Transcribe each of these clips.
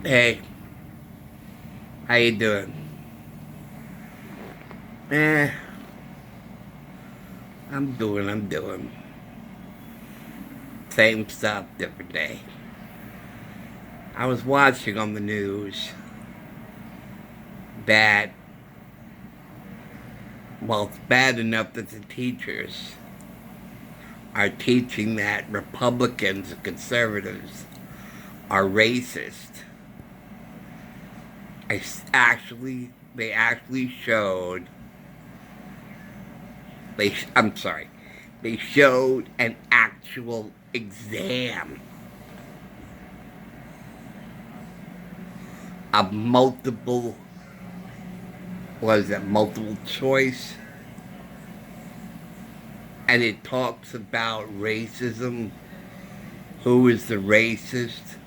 Hey, how you doing? Eh, I'm doing. Same stuff, different day. I was watching on the news that, well, it's bad enough that the teachers are teaching that Republicans and conservatives are racist. They actually showed, I'm sorry, they showed an actual exam of multiple choice, and it talks about racism, who is the racist,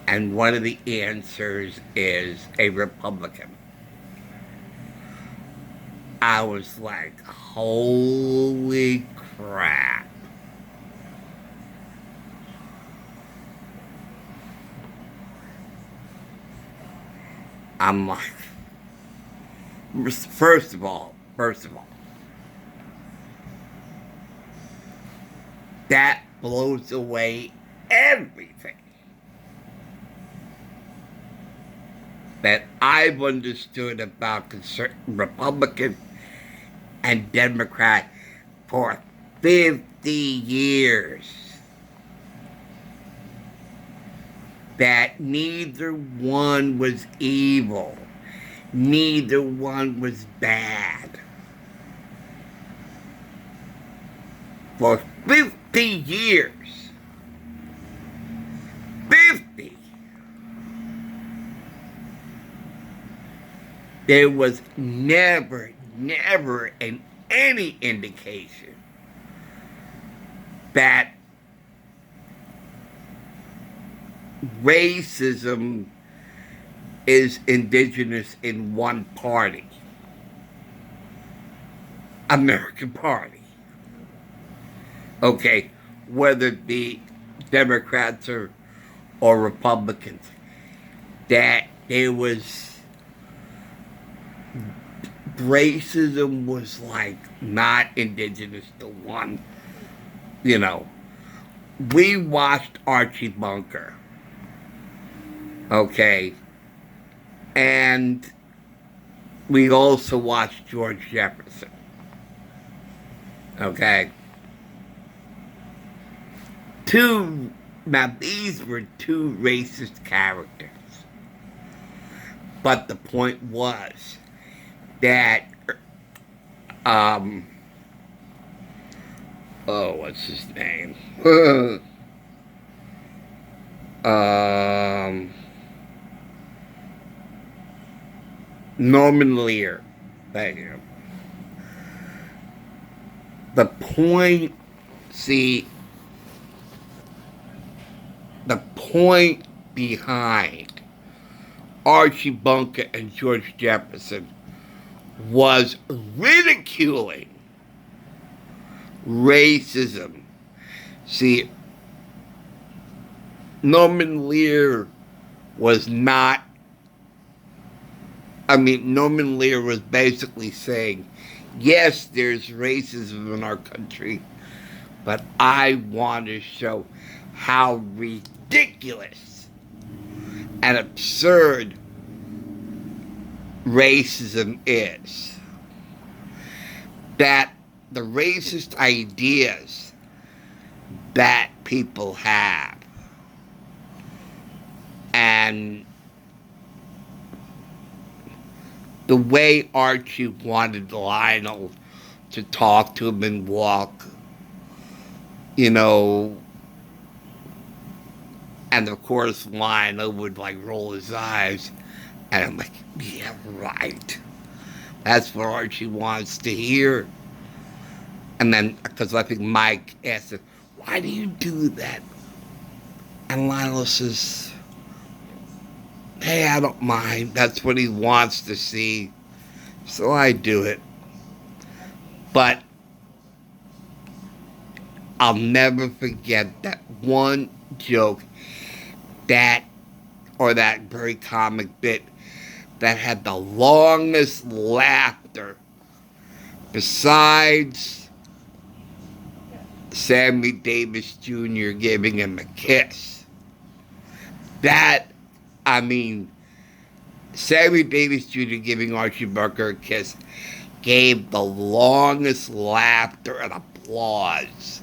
and one of the answers is a Republican. I was like, holy crap. I'm like, first of all, that blows away everything that I've understood about Republican and Democrat for 50 years. That neither one was evil, neither one was bad. For 50 years. 50. There was never in any indication that racism is indigenous in one party, American Party. Okay, whether it be Democrats or Republicans, that there was racism was like not indigenous to one. You know, we watched Archie Bunker, okay, and we also watched George Jefferson, okay. Two Now these were two racist characters, but the point was that um what's his name? um Norman Lear. Thank you. The point, see, the point behind Archie Bunker and George Jefferson was ridiculing racism. See, Norman Lear was not, Norman Lear was basically saying, yes, there's racism in our country, but I want to show how ridiculous and absurd racism is. That the racist ideas that people have, and the way Archie wanted Lionel to talk to him and walk, you know, and of course Lionel would like roll his eyes, and I'm like, yeah, right. That's what Archie wants to hear. And then, because I think Mike asked him, why do you do that? And Lionel says, hey, I don't mind. That's what he wants to see. So I do it. But I'll never forget that one joke that or that very comic bit that had the longest laughter besides Sammy Davis Jr. giving him a kiss. That, I mean, Sammy Davis Jr. giving Archie Bunker a kiss gave the longest laughter and applause,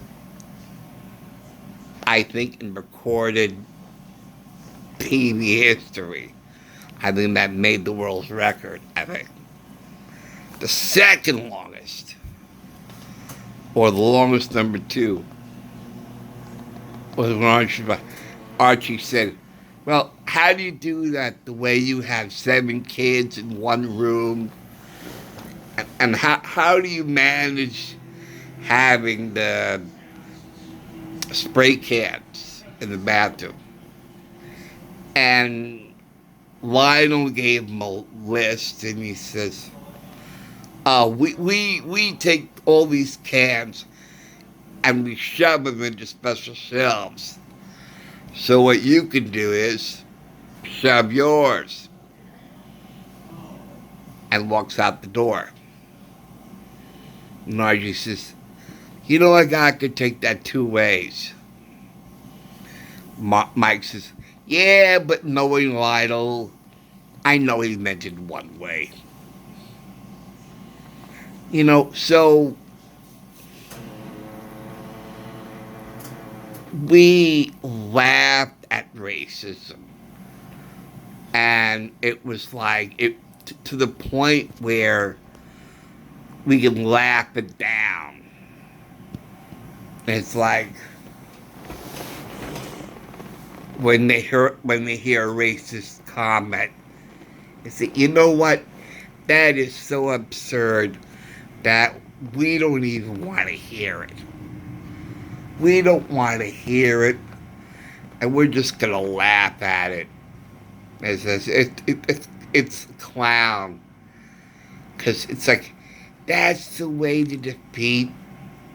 I think, in recorded TV history. I think that made the world's record, I think. The second longest, or the longest number two, was when Archie said, well, how do you do that the way you have 7 kids in one room? And how do you manage having the spray cans in the bathroom? And Lionel gave him a list, and he says, we take all these cans and we shove them into special shelves. So what you can do is shove yours. And walks out the door. And Archie says, you know, like I could take that 2 ways. Mike says, yeah, but knowing Lionel, I know he meant it 1 way. You know, so we laughed at racism. And it was like, to the point where we can laugh it down. It's like when they hear a racist comment, they say, you know what? That is so absurd that we don't even want to hear it. We don't want to hear it, and we're just gonna laugh at it. It's clown, because it's like that's the way to defeat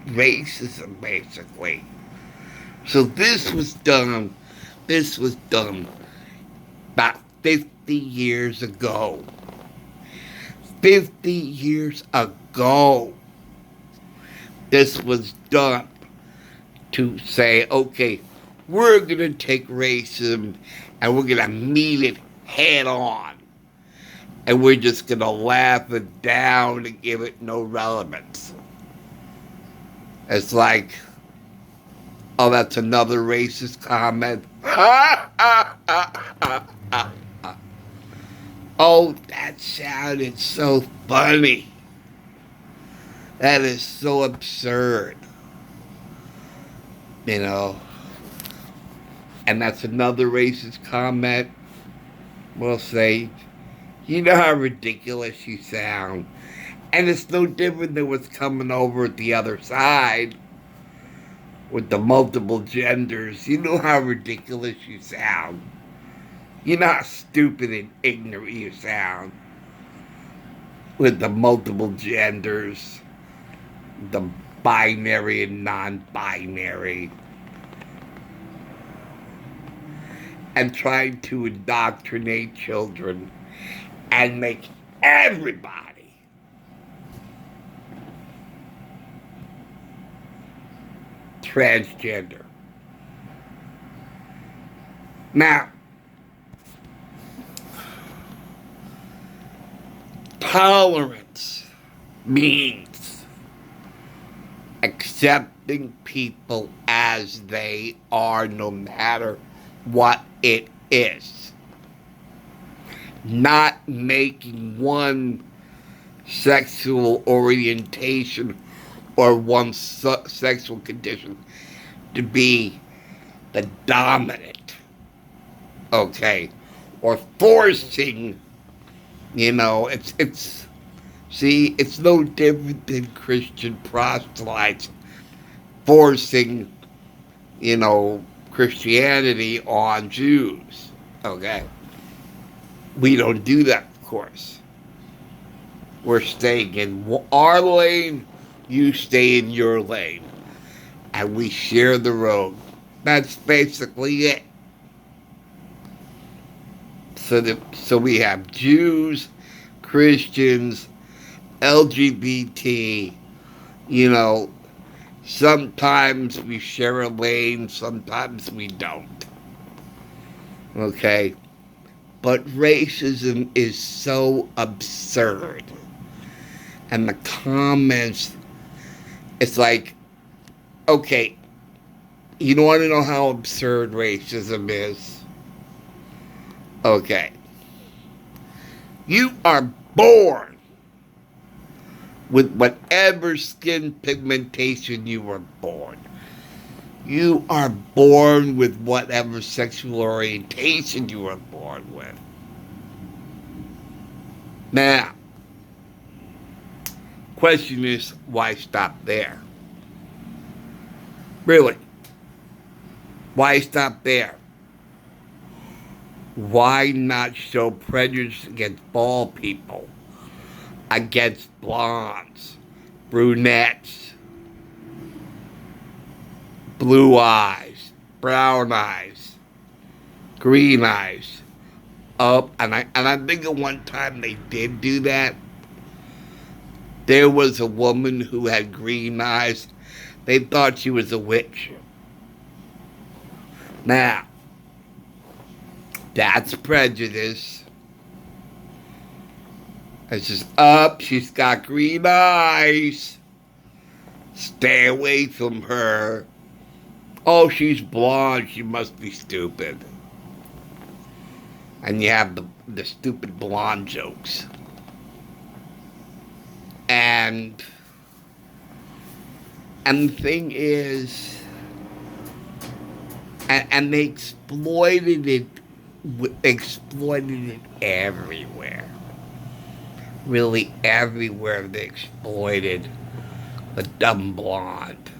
racism, basically. So this was done about 50 years ago. 50 years ago, this was done to say, okay, we're going to take racism and we're going to meet it head on. And we're just going to laugh it down and give it no relevance. It's like, oh, that's another racist comment. Oh, that sounded so funny. That is so absurd. You know. And that's another racist comment. We'll say, you know how ridiculous you sound. And it's no different than what's coming over at the other side with the multiple genders. You know how ridiculous you sound. You know how stupid and ignorant you sound with the multiple genders, the binary and non-binary, and trying to indoctrinate children and make everybody transgender. Now, tolerance means accepting people as they are, no matter what it is. Not making one sexual orientation or one sexual condition to be the dominant, okay? Or forcing, you know, it's no different than Christian proselytes forcing, you know, Christianity on Jews, okay? We don't do that, of course. We're staying in our lane, you stay in your lane, and we share the road. That's basically it. So we have Jews, Christians, LGBT. You know, sometimes we share a lane, sometimes we don't. Okay? But racism is so absurd. And the comments, it's like, okay, you don't want to know how absurd racism is? Okay. You are born with whatever skin pigmentation you were born. You are born with whatever sexual orientation you were born with. Now, question is, why stop there? Really? Why stop there? Why not show prejudice against bald people, against blondes, brunettes, blue eyes, brown eyes, green eyes? Oh, and I think at one time they did do that. There was a woman who had green eyes. They thought she was a witch. Now, that's prejudice. It's just, she's got green eyes. Stay away from her. Oh, she's blonde. She must be stupid. And you have the stupid blonde jokes. And the thing is, and they exploited it everywhere. Really everywhere they exploited the dumb blonde.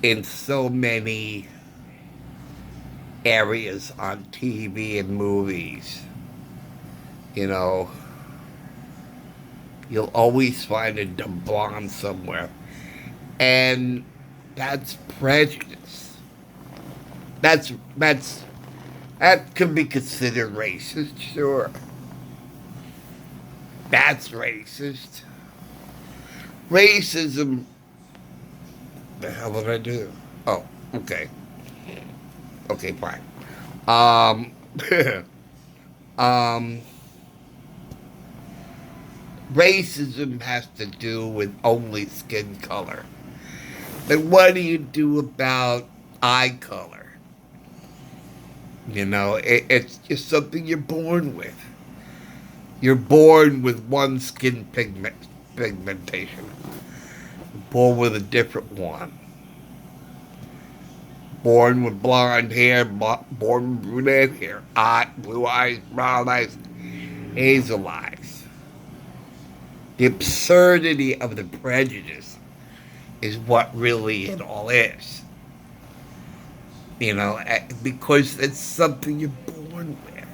In so many areas on TV and movies. You know, you'll always find a dumb blonde somewhere. And that's prejudice. That could be considered racist, sure. That's racist. Racism. The hell did I do? Oh, okay. Okay, fine. Racism has to do with only skin color. Then what do you do about eye color? You know, it's just something you're born with. You're born with one skin pigmentation. Born with a different one. Born with blonde hair, born with brunette hair, blue eyes, brown eyes, hazel eyes. The absurdity of the prejudice is what really it all is. You know, because it's something you're born with.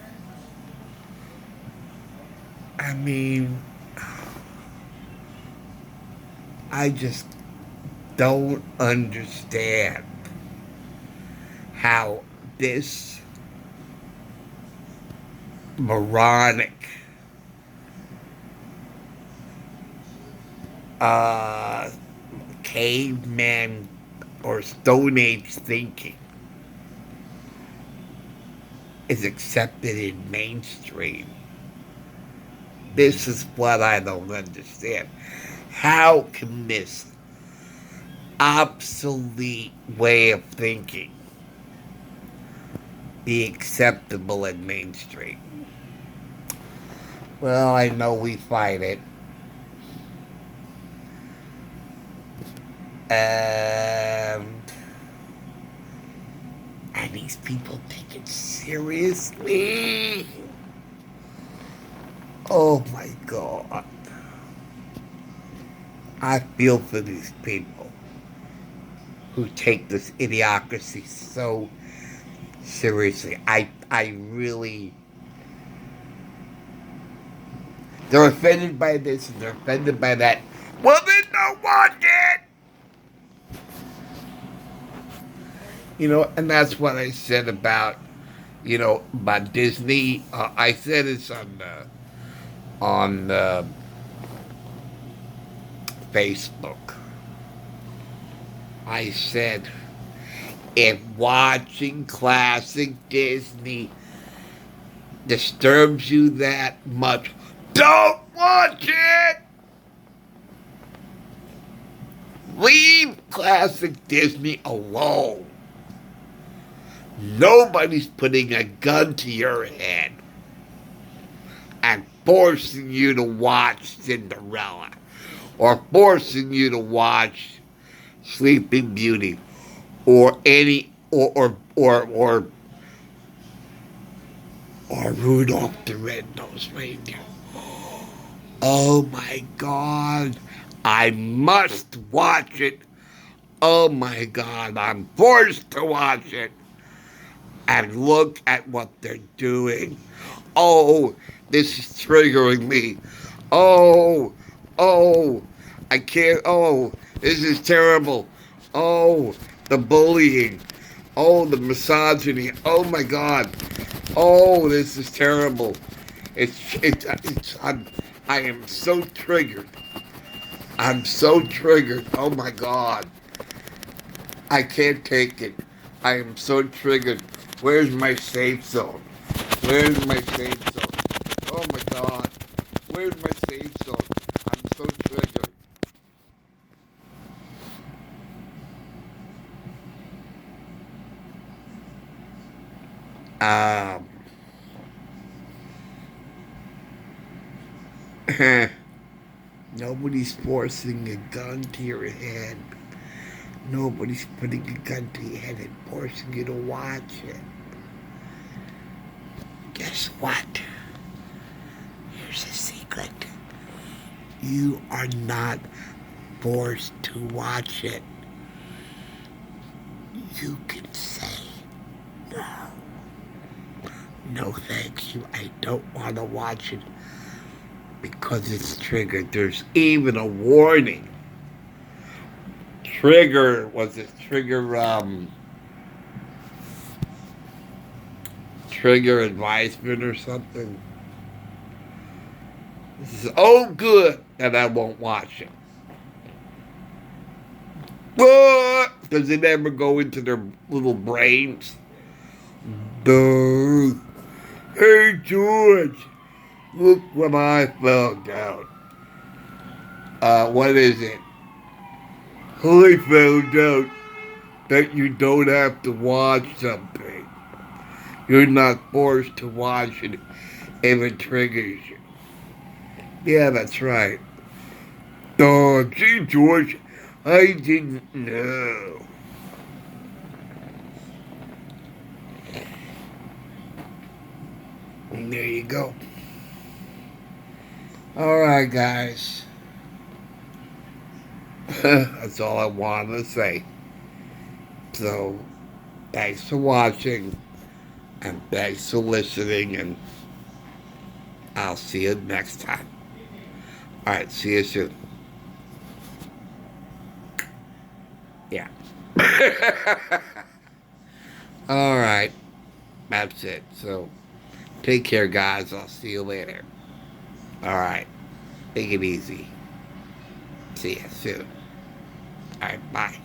I mean, I just don't understand how this moronic caveman or Stone Age thinking is accepted in mainstream. This is what I don't understand. How can this obsolete way of thinking be acceptable in mainstream? Well, I know we fight it. And these people take it seriously. Oh my God. I feel for these people who take this idiocracy so seriously. I really... They're offended by this and they're offended by that. Well, then don't watch it! You know, and that's what I said about, about Disney. I said this on Facebook. I said, if watching classic Disney disturbs you that much, don't watch it! Leave classic Disney alone. Nobody's putting a gun to your head and forcing you to watch Cinderella or forcing you to watch Sleeping Beauty or any or Rudolph the Red-Nosed Reindeer. Oh my God, I must watch it. Oh my God, I'm forced to watch it. And look at what they're doing. Oh, this is triggering me. Oh, oh, I can't. Oh, this is terrible. Oh, the bullying. Oh, the misogyny. Oh my God. Oh, this is terrible. I am so triggered. I'm so triggered. Oh my God. I can't take it. I am so triggered. Where's my safe zone? Where's my safe zone? Oh my God. Where's my safe zone? I'm so triggered. Um, Nobody's forcing a gun to your head. Nobody's putting a gun to your head and forcing you to watch it. Guess what? Here's a secret. You are not forced to watch it. You can say, no. No, thank you. I don't want to watch it because it's triggered. There's even a warning. Trigger advisement or something? This is, oh, good, and I won't watch it. What? Does it ever go into their little brains? Duh. Hey, George, look what I found out. What is it? I found out that you don't have to watch something. You're not forced to watch it if it triggers you. Yeah, that's right. Oh, gee, George, I didn't know. And there you go. All right, guys. That's all I wanted to say. So, thanks for watching, and thanks for listening, and I'll see you next time. All right, see you soon. Yeah. All right, that's it. So, take care, guys. I'll see you later. All right, take it easy. See you soon. All right, bye.